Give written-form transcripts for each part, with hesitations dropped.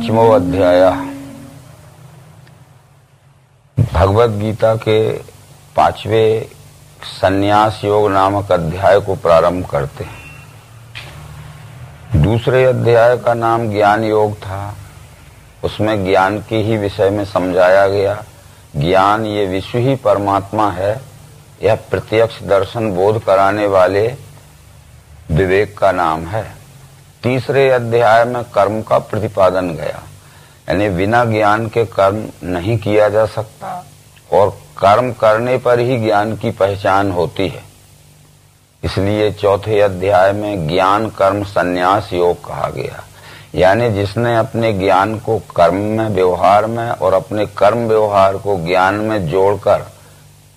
पंचमो अध्याय भगवत गीता के 5वें संन्यास योग नामक अध्याय को प्रारंभ करते हैं। दूसरे अध्याय का नाम ज्ञान योग था। उसमें ज्ञान के ही विषय में समझाया गया। ज्ञान ये विश्व ही परमात्मा है, यह प्रत्यक्ष दर्शन बोध कराने वाले विवेक का नाम है। तीसरे अध्याय में कर्म का प्रतिपादन गया, यानी बिना ज्ञान के कर्म नहीं किया जा सकता और कर्म करने पर ही ज्ञान की पहचान होती है। इसलिए चौथे अध्याय में ज्ञान कर्म संन्यास योग कहा गया, यानी जिसने अपने ज्ञान को कर्म में व्यवहार में और अपने कर्म व्यवहार को ज्ञान में जोड़कर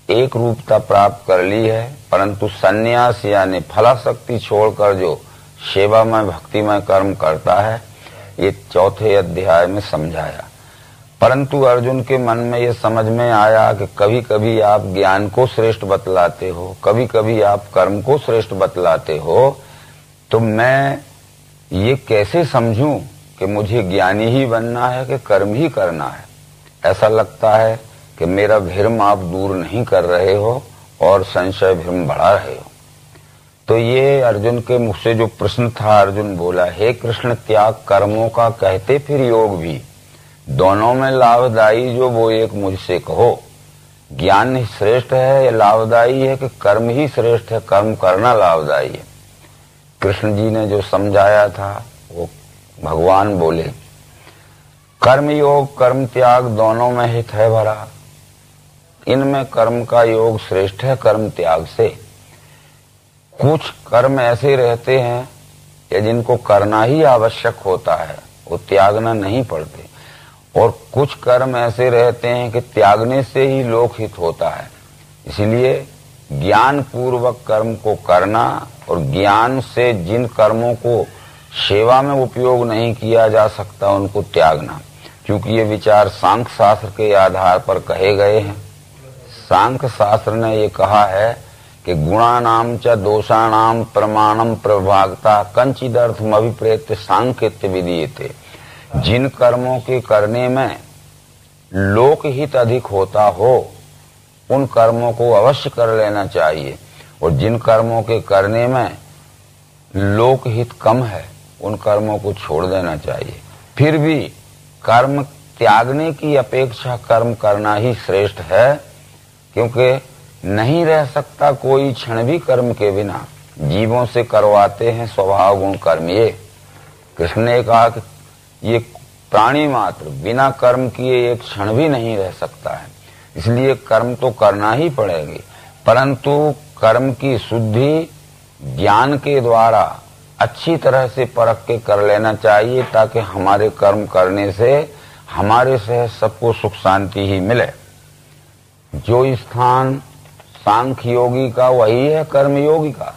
एक रूपता प्राप्त कर ली है, परंतु संन्यास यानी फलाशक्ति छोड़कर जो सेवामय भक्तिमय कर्म करता है, ये चौथे अध्याय में समझाया। परंतु अर्जुन के मन में ये समझ में आया कि कभी कभी आप ज्ञान को श्रेष्ठ बतलाते हो, कभी कभी आप कर्म को श्रेष्ठ बतलाते हो, तो मैं ये कैसे समझूं कि मुझे ज्ञानी ही बनना है कि कर्म ही करना है। ऐसा लगता है कि मेरा भ्रम आप दूर नहीं कर रहे हो और संशय भ्रम बढ़ा रहे हो। तो ये अर्जुन के मुख से जो प्रश्न था, अर्जुन बोला, हे कृष्ण, त्याग कर्मों का कहते फिर योग भी, दोनों में लाभदायी जो वो एक मुझसे कहो। ज्ञान ही श्रेष्ठ है या लाभदायी है कि कर्म ही श्रेष्ठ है, कर्म करना लाभदायी है। कृष्ण जी ने जो समझाया था वो भगवान बोले, कर्म योग कर्म त्याग दोनों में हित है भरा। इनमें कर्म का योग श्रेष्ठ है कर्म त्याग से। कुछ कर्म ऐसे रहते हैं या जिनको करना ही आवश्यक होता है, वो त्यागना नहीं पड़ते, और कुछ कर्म ऐसे रहते हैं कि त्यागने से ही लोकहित होता है। इसलिए ज्ञान पूर्वक कर्म को करना और ज्ञान से जिन कर्मों को सेवा में उपयोग नहीं किया जा सकता उनको त्यागना, क्योंकि ये विचार सांख्य शास्त्र के आधार पर कहे गए हैं। सांख्य शास्त्र ने ये कहा है कि गुणानाम च दोषाणाम प्रमाणम प्रभागता कंचिदर्थम अभिप्रेत्य सांख्यत्य विधीयते। जिन कर्मों के करने में लोकहित अधिक होता हो उन कर्मों को अवश्य कर लेना चाहिए, और जिन कर्मों के करने में लोकहित कम है उन कर्मों को छोड़ देना चाहिए। फिर भी कर्म त्यागने की अपेक्षा कर्म करना ही श्रेष्ठ है, क्योंकि नहीं रह सकता कोई क्षण भी कर्म के बिना। जीवों से करवाते हैं स्वभाव गुण कर्म। ये कृष्ण ने कहा कि ये प्राणी मात्र बिना कर्म किए एक क्षण भी नहीं रह सकता है, इसलिए कर्म तो करना ही पड़ेगी, परंतु कर्म की शुद्धि ज्ञान के द्वारा अच्छी तरह से परख के कर लेना चाहिए, ताकि हमारे कर्म करने से हमारे से सबको सुख शांति ही मिले। जो स्थान सांख्य योगी का वही है कर्म योगी का।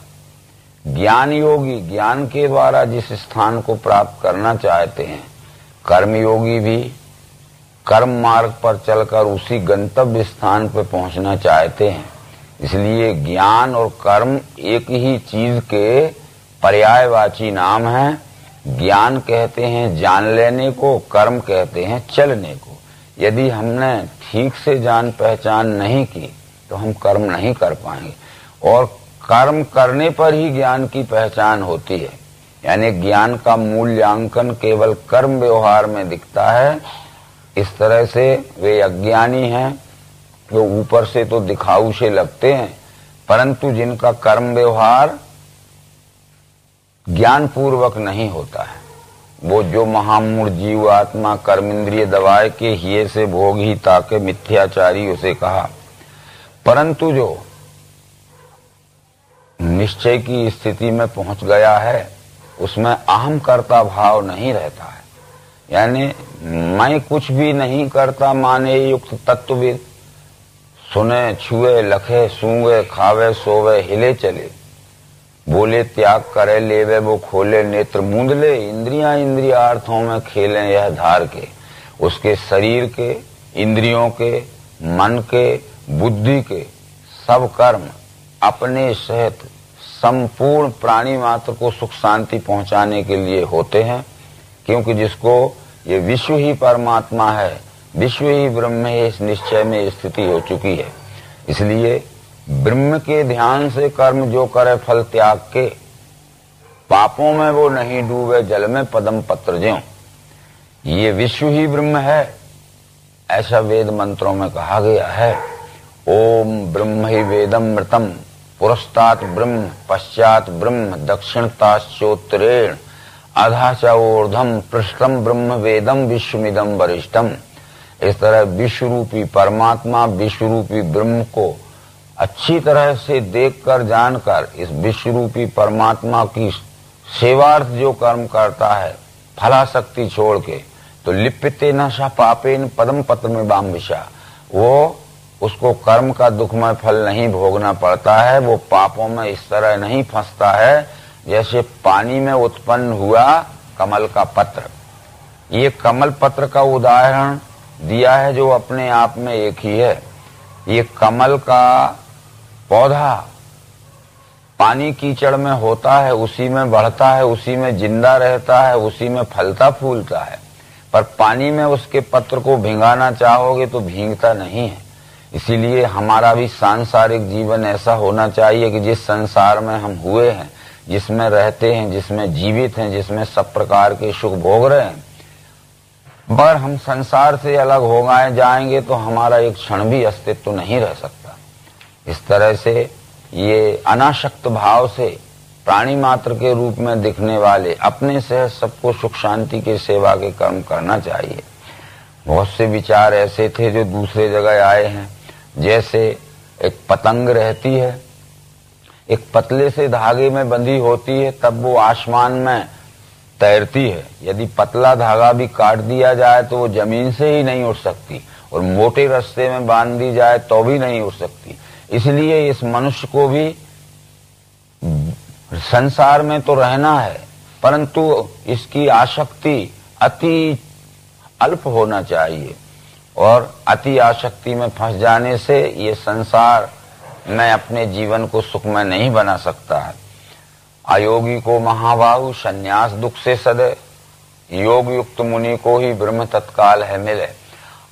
ज्ञान योगी ज्ञान के द्वारा जिस स्थान को प्राप्त करना चाहते हैं, कर्म योगी भी कर्म मार्ग पर चलकर उसी गंतव्य स्थान पर पहुंचना चाहते हैं। इसलिए ज्ञान और कर्म एक ही चीज के पर्यायवाची नाम है। ज्ञान कहते हैं जान लेने को, कर्म कहते हैं चलने को। यदि हमने ठीक से जान पहचान नहीं की तो हम कर्म नहीं कर पाएंगे, और कर्म करने पर ही ज्ञान की पहचान होती है। यानी ज्ञान का मूल्यांकन केवल कर्म व्यवहार में दिखता है। इस तरह से वे अज्ञानी हैं जो ऊपर से तो दिखाऊ से लगते हैं, परंतु जिनका कर्म व्यवहार ज्ञान पूर्वक नहीं होता है, वो जो महामूढ़ जीव आत्मा कर्म इंद्रिय दबाए के हिये से भोग ही ताके मिथ्याचारी उसे कहा। परंतु जो निश्चय की स्थिति में पहुंच गया है उसमें अहम कर्ता भाव नहीं रहता है, यानी मैं कुछ भी नहीं करता माने युक्त तत्वविद। सुने छुए लखे सूंगे खावे सोवे हिले चले, बोले त्याग करे लेवे वो खोले नेत्र मूंद ले, इंद्रियां इंद्रियार्थों में खेलें यह धार के। उसके शरीर के, इंद्रियों के, मन के, बुद्धि के सब कर्म अपने सहित संपूर्ण प्राणी मात्र को सुख शांति पहुंचाने के लिए होते हैं, क्योंकि जिसको ये विश्व ही परमात्मा है, विश्व ही ब्रह्म है, इस निश्चय में स्थिति हो चुकी है। इसलिए ब्रह्म के ध्यान से कर्म जो करे फल त्याग के, पापों में वो नहीं डूबे जल में पदम पत्र ज्यों। ये विश्व ही ब्रह्म है, ऐसा वेद मंत्रों में कहा गया है। ओम ब्रह्म ही वेदम मृतम, पुरस्तात् ब्रह्म पश्चात ब्रह्म दक्षिणताश्चोत्तरेण अधा च ऊर्ध्वम पृष्ठम ब्रह्म वेदम विश्वमिदम वरिष्ठम। इस तरह विश्व रूपी परमात्मा, विश्व रूपी ब्रह्म को अच्छी तरह से देखकर जानकर इस विश्व रूपी परमात्मा की सेवार्थ जो कर्म करता है फलाशक्ति छोड़ के, तो लिप्यते न सा पापेन पदम पत्र में बाम्बिशा, वो उसको कर्म का दुखमय फल नहीं भोगना पड़ता है। वो पापों में इस तरह नहीं फंसता है जैसे पानी में उत्पन्न हुआ कमल का पत्र। ये कमल पत्र का उदाहरण दिया है जो अपने आप में एक ही है। ये कमल का पौधा पानी कीचड़ में होता है, उसी में बढ़ता है, उसी में जिंदा रहता है, उसी में फलता फूलता है, पर पानी में उसके पत्र को भिंगाना चाहोगे तो भींगता नहीं है। इसीलिए हमारा भी सांसारिक जीवन ऐसा होना चाहिए कि जिस संसार में हम हुए हैं, जिसमें रहते हैं, जिसमें जीवित हैं, जिसमें सब प्रकार के सुख भोग रहे हैं, पर हम संसार से अलग हो गए जाएंगे तो हमारा एक क्षण भी अस्तित्व नहीं रह सकता। इस तरह से ये अनासक्त भाव से प्राणी मात्र के रूप में दिखने वाले अपने से सबको सुख शांति की सेवा के कर्म करना चाहिए। बहुत से विचार ऐसे थे जो दूसरे जगह आए हैं। जैसे एक पतंग रहती है, एक पतले से धागे में बंधी होती है, तब वो आसमान में तैरती है। यदि पतला धागा भी काट दिया जाए तो वो जमीन से ही नहीं उठ सकती, और मोटे रास्ते में बांध दी जाए तो भी नहीं उठ सकती। इसलिए इस मनुष्य को भी संसार में तो रहना है, परंतु इसकी आसक्ति अति अल्प होना चाहिए, और अति आसक्ति में फंस जाने से ये संसार में अपने जीवन को सुखमय नहीं बना सकता है। अयोगी को महाबाहु संन्यास दुख से सदे, योग युक्त मुनि को ही ब्रह्म तत्काल है मिले।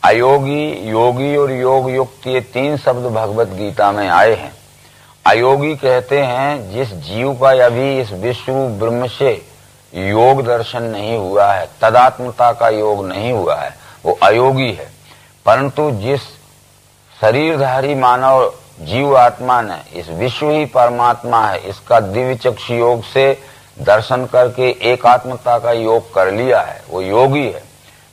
अयोगी, योगी और योग युक्त, ये तीन शब्द भगवत गीता में आए हैं। अयोगी कहते हैं जिस जीव का अभी इस विश्व ब्रह्म से योग दर्शन नहीं हुआ है, तदात्मता का योग नहीं हुआ है, वो अयोगी है। परंतु जिस शरीरधारी मानव जीव आत्मा ने इस विश्व ही परमात्मा है, इसका दिव्य चक्षु योग से दर्शन करके एकात्मता का योग कर लिया है, वो योगी है।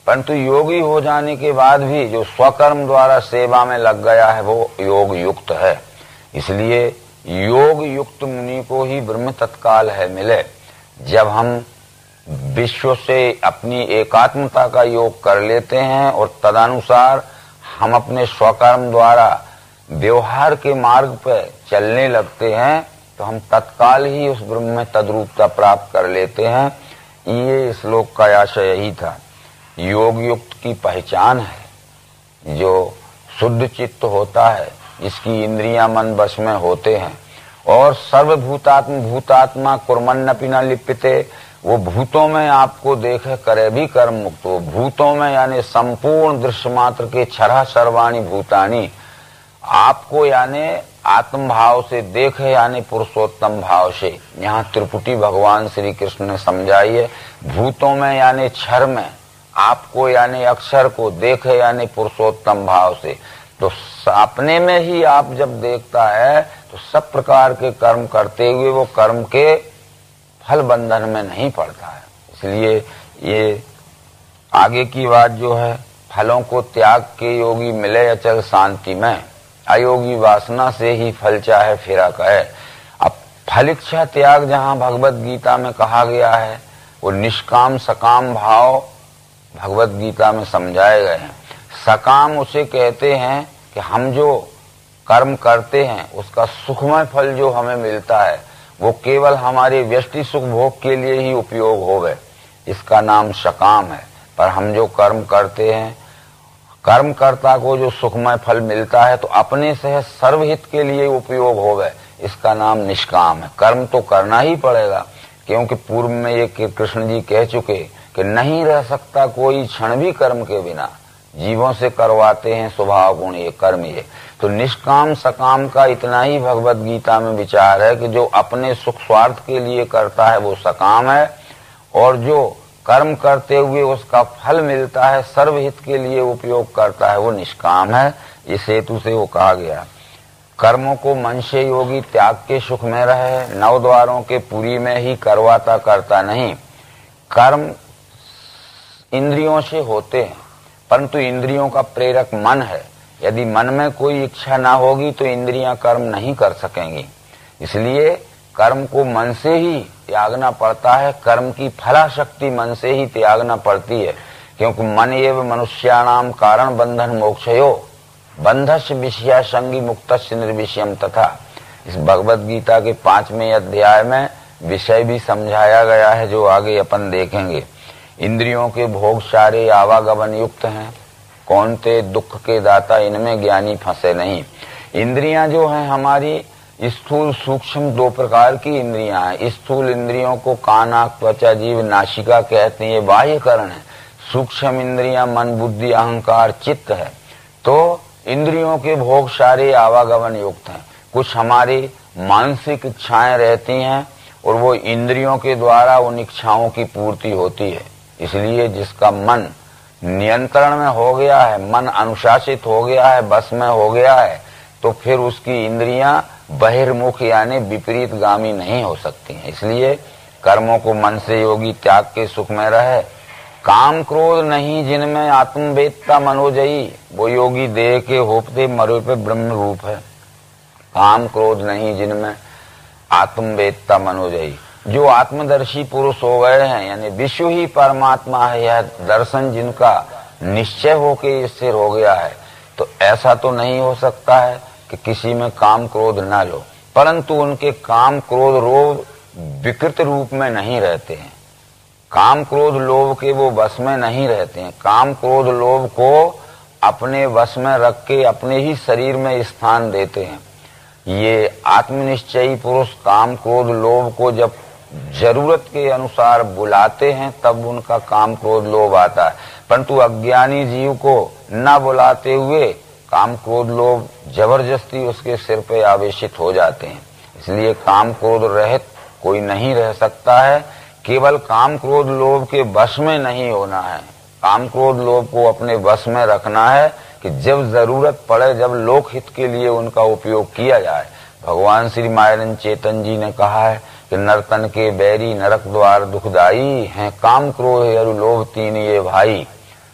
परंतु योगी हो जाने के बाद भी जो स्वकर्म द्वारा सेवा में लग गया है वो योग युक्त है। इसलिए योग युक्त मुनि को ही ब्रह्म तत्काल है मिले। जब हम विश्व से अपनी एकात्मता का योग कर लेते हैं और तदनुसार हम अपने स्वकर्म द्वारा व्यवहार के मार्ग पर चलने लगते हैं तो हम तत्काल ही उस ब्रह्म में तद्रूपता प्राप्त कर लेते हैं। ये श्लोक का आशय यही था। योग युक्त की पहचान है जो शुद्ध चित्त होता है, जिसकी इंद्रियां मन वश में होते हैं, और सर्वभूतात्म भूतात्मा कुर्मन्नपि न लिप्यते, वो भूतों में आपको देखे करे भी कर्म मुक्त हो। भूतों में यानी संपूर्ण दृश्य मात्र के छरा सर्वाणी भूतानी आपको यानी आत्म भाव से देखे, यानी पुरुषोत्तम भाव से। यहाँ त्रिपुटी भगवान श्री कृष्ण ने समझाई है। भूतों में यानी क्षर में आपको यानी अक्षर को देखे, यानी पुरुषोत्तम भाव से। तो अपने में ही आप जब देखता है तो सब प्रकार के कर्म करते हुए वो कर्म के फल बंधन में नहीं पड़ता है। इसलिए ये आगे की बात जो है, फलों को त्याग के योगी मिले अचल शांति में, अयोगी वासना से ही फल चाहे फिरा कहे। अब फल इच्छा त्याग जहाँ भगवत गीता में कहा गया है, वो निष्काम सकाम भाव भगवत गीता में समझाए गए हैं। सकाम उसे कहते हैं कि हम जो कर्म करते हैं उसका सुखमय फल जो हमें मिलता है वो केवल हमारे व्यष्टि सुख भोग के लिए ही उपयोग होवे, इसका नाम सकाम है। पर हम जो कर्म करते हैं, कर्मकर्ता को जो सुखमय फल मिलता है तो अपने से सर्वहित के लिए उपयोग होवे, इसका नाम निष्काम है। कर्म तो करना ही पड़ेगा, क्योंकि पूर्व में ये कृष्ण जी कह चुके कि नहीं रह सकता कोई क्षण भी कर्म के बिना, जीवों से करवाते हैं स्वभाव गुण ये कर्म ये। तो निष्काम सकाम का इतना ही भगवत गीता में विचार है कि जो अपने सुख स्वार्थ के लिए करता है वो सकाम है, और जो कर्म करते हुए उसका फल मिलता है, सर्वहित के लिए उपयोग करता है, वो निष्काम है। इस हेतु से वो कहा गया, कर्मों को मन से योगी त्याग के सुख में रहे, नौ द्वारों के पुरी में ही करवाता करता नहीं। कर्म इंद्रियों से होते हैं, परंतु इंद्रियों का प्रेरक मन है। यदि मन में कोई इच्छा ना होगी तो इंद्रियां कर्म नहीं कर सकेंगी। इसलिए कर्म को मन से ही त्यागना पड़ता है, कर्म की फलाशक्ति मन से ही त्यागना पड़ती है, क्योंकि मन एव मनुष्याणाम कारण बंधन मोक्षयो बंधस्य विषया संगी मुक्तस्य निर्विषयम तथा। इस भगवत गीता के 5वें अध्याय में विषय भी समझाया गया है, जो आगे अपन देखेंगे। इंद्रियों के भोग सारे आवागमन युक्त हैं, कौनते दुख के दाता इनमें ज्ञानी फंसे नहीं। इंद्रियां जो हैं हमारी स्थूल सूक्ष्म दो प्रकार की इंद्रियां हैं। स्थूल इंद्रियों को कान आंख त्वचा जीभ नासिका कहते हैं, ये बाह्यकरण है। सूक्ष्म इंद्रियां मन बुद्धि अहंकार चित्त है। तो इंद्रियों के भोग सारे आवागमन युक्त हैं। कुछ हमारी मानसिक इच्छाएं रहती हैं और वो इंद्रियों के द्वारा उन इच्छाओं की पूर्ति होती है। इसलिए जिसका मन नियंत्रण में हो गया है, मन अनुशासित हो गया है, बस में हो गया है, तो फिर उसकी इंद्रियां बहिर्मुख यानी विपरीत गामी नहीं हो सकती हैं। इसलिए कर्मों को मन से योगी त्याग के सुख में रहे। काम क्रोध नहीं जिनमें आत्मवेदता मनोजयी, वो योगी देह के होपते मरे पे ब्रह्म रूप है। काम क्रोध नहीं जिनमें आत्मवेदता मनोजयी, जो आत्मदर्शी पुरुष हो गए हैं, यानी विश्व ही परमात्मा है, यह दर्शन जिनका निश्चय होके स्थिर हो गया है, तो ऐसा तो नहीं हो सकता है कि किसी में काम क्रोध ना लो, परंतु उनके काम क्रोध रोग विकृत रूप में नहीं रहते हैं। काम क्रोध लोभ के वो वश में नहीं रहते हैं। काम क्रोध लोभ को अपने वश में रख के अपने ही शरीर में स्थान देते हैं। ये आत्मनिश्चयी पुरुष काम क्रोध लोभ को जब जरूरत के अनुसार बुलाते हैं तब उनका काम क्रोध लोभ आता है, परंतु अज्ञानी जीव को न बुलाते हुए काम क्रोध लोभ जबरदस्ती उसके सिर पे आवेशित हो जाते हैं। इसलिए काम क्रोध रहित कोई नहीं रह सकता है। केवल काम क्रोध लोभ के वश में नहीं होना है, काम क्रोध लोभ को अपने वश में रखना है कि जब जरूरत पड़े, जब लोक हित के लिए उनका उपयोग किया जाए। भगवान श्री मायरन चेतन जी ने कहा है कि नर्तन के बैरी नरक द्वार दुखदाई हैं, काम क्रोध अरु लोभ तीन ये भाई।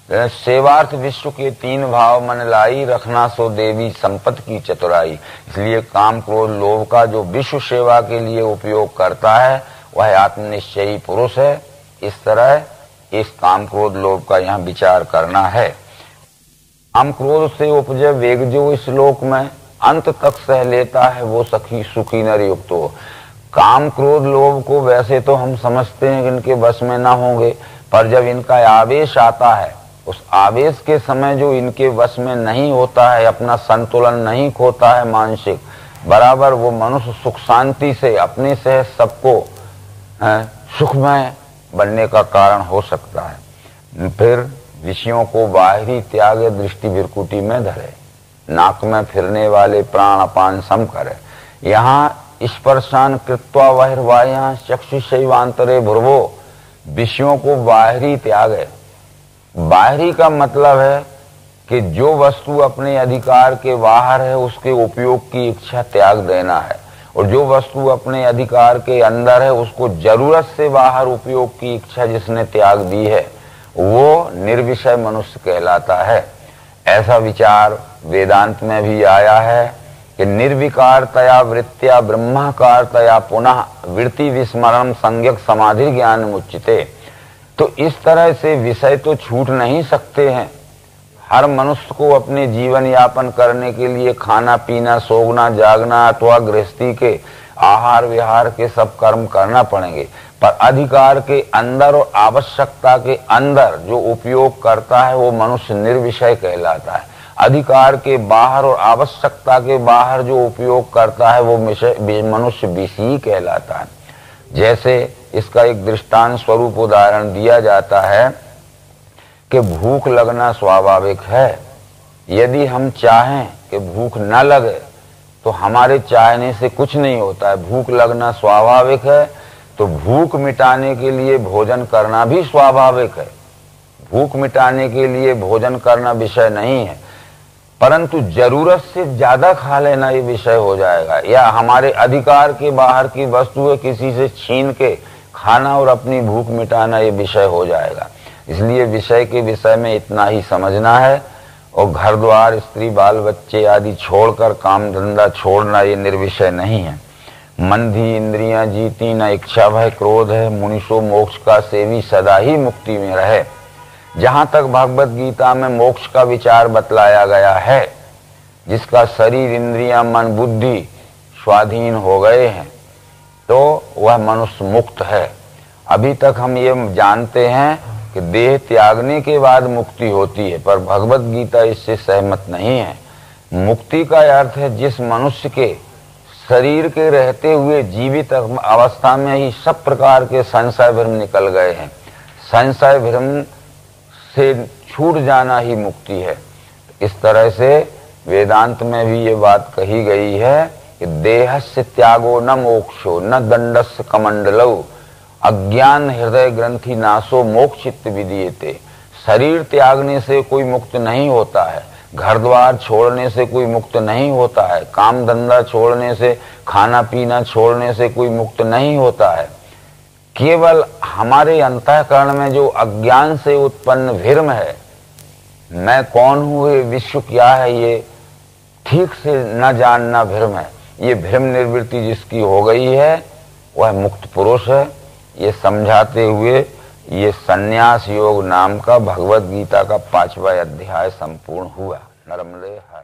सेवार्थ विश्व के तीन भाव मन लाई, रखना सो देवी संपत्ति की चतुराई। इसलिए काम क्रोध लोभ का जो विश्व सेवा के लिए उपयोग करता है वह आत्मनिश्चयी पुरुष है। इस तरह इस काम क्रोध लोभ का यहाँ विचार करना है। काम क्रोध से उपजे वेग जो इस लोक में अंत तक सह लेता है वो सखी सुखी नर युक्त हो। काम क्रोध लोभ को वैसे तो हम समझते हैं कि इनके बस में ना होंगे, पर जब इनका आवेश आता है, उस आवेश के समय जो इनके वश में नहीं होता है, अपना संतुलन नहीं खोता है मानसिक, बराबर वो मनुष्य सुख शांति से अपने से सबको सुखमय बनने का कारण हो सकता है। फिर विषयों को बाहरी त्याग दृष्टि विरकुटी में धरे, नाक में फिरने वाले प्राण अपान सम करे। यहाँ स्पर्शान कृत्वा बहिर्वाह्य चक्षुषैवांतरे भुर्वो, विषयों को बाहरी त्याग है। बाहरी का मतलब है कि जो वस्तु अपने अधिकार के बाहर है उसके उपयोग की इच्छा त्याग देना है, और जो वस्तु अपने अधिकार के अंदर है उसको जरूरत से बाहर उपयोग की इच्छा जिसने त्याग दी है वो निर्विषय मनुष्य कहलाता है। ऐसा विचार वेदांत में भी आया है कि निर्विकारतया वृत्त्या ब्रह्माकारतया पुनः वृत्ति विस्मरण संज्ञक समाधि ज्ञान मुच्यते। तो इस तरह से विषय तो छूट नहीं सकते हैं। हर मनुष्य को अपने जीवन यापन करने के लिए खाना पीना सोना जागना अथवा गृहस्थी के आहार विहार के सब कर्म करना पड़ेंगे, पर अधिकार के अंदर और आवश्यकता के अंदर जो उपयोग करता है वो मनुष्य निर्विषय कहलाता है। अधिकार के बाहर और आवश्यकता के बाहर जो उपयोग करता है वो मनुष्य विषयी कहलाता है। जैसे इसका एक दृष्टांत स्वरूप उदाहरण दिया जाता है कि भूख लगना स्वाभाविक है। यदि हम चाहें कि भूख न लगे तो हमारे चाहने से कुछ नहीं होता है। भूख लगना स्वाभाविक है, तो भूख मिटाने के लिए भोजन करना भी स्वाभाविक है। भूख मिटाने के लिए भोजन करना विषय नहीं है, परंतु जरूरत से ज्यादा खा लेना ये विषय हो जाएगा, या हमारे अधिकार के बाहर की वस्तु है किसी से छीन के खाना और अपनी भूख मिटाना ये विषय हो जाएगा। इसलिए विषय के विषय में इतना ही समझना है, और घर द्वार स्त्री बाल बच्चे आदि छोड़कर काम धंधा छोड़ना ये निर्विषय नहीं है। मंदी इंद्रियां जीती न इच्छा भय क्रोध है, मुनिषो मोक्ष का सेवी सदा ही मुक्ति में रहे। जहां तक भगवत गीता में मोक्ष का विचार बतलाया गया है, जिसका शरीर इंद्रियां मन बुद्धि स्वाधीन हो गए हैं, तो वह मनुष्य मुक्त है। अभी तक हम ये जानते हैं कि देह त्यागने के बाद मुक्ति होती है, पर भगवत गीता इससे सहमत नहीं है। मुक्ति का अर्थ है जिस मनुष्य के शरीर के रहते हुए जीवित अवस्था में ही सब प्रकार के संशय भ्रम निकल गए हैं। संशय भ्रम से छूट जाना ही मुक्ति है। इस तरह से वेदांत में भी ये बात कही गई है कि देहस्य त्यागो न मोक्षो न दंडस्य कमंडलौ, अज्ञान हृदय ग्रंथि नाशो मोक्षित विधीयते। शरीर त्यागने से कोई मुक्त नहीं होता है, घर द्वार छोड़ने से कोई मुक्त नहीं होता है, काम धंधा छोड़ने से, खाना पीना छोड़ने से कोई मुक्त नहीं होता है। केवल हमारे अंतःकरण में जो अज्ञान से उत्पन्न भ्रम है, मैं कौन हूँ, ये विश्व क्या है, ये ठीक से न जानना भ्रम है। ये भ्रम निवृत्ति जिसकी हो गई है वह मुक्त पुरुष है। ये समझाते हुए ये संन्यास योग नाम का भगवत गीता का 5वां अध्याय संपूर्ण हुआ। नर्मदे हर।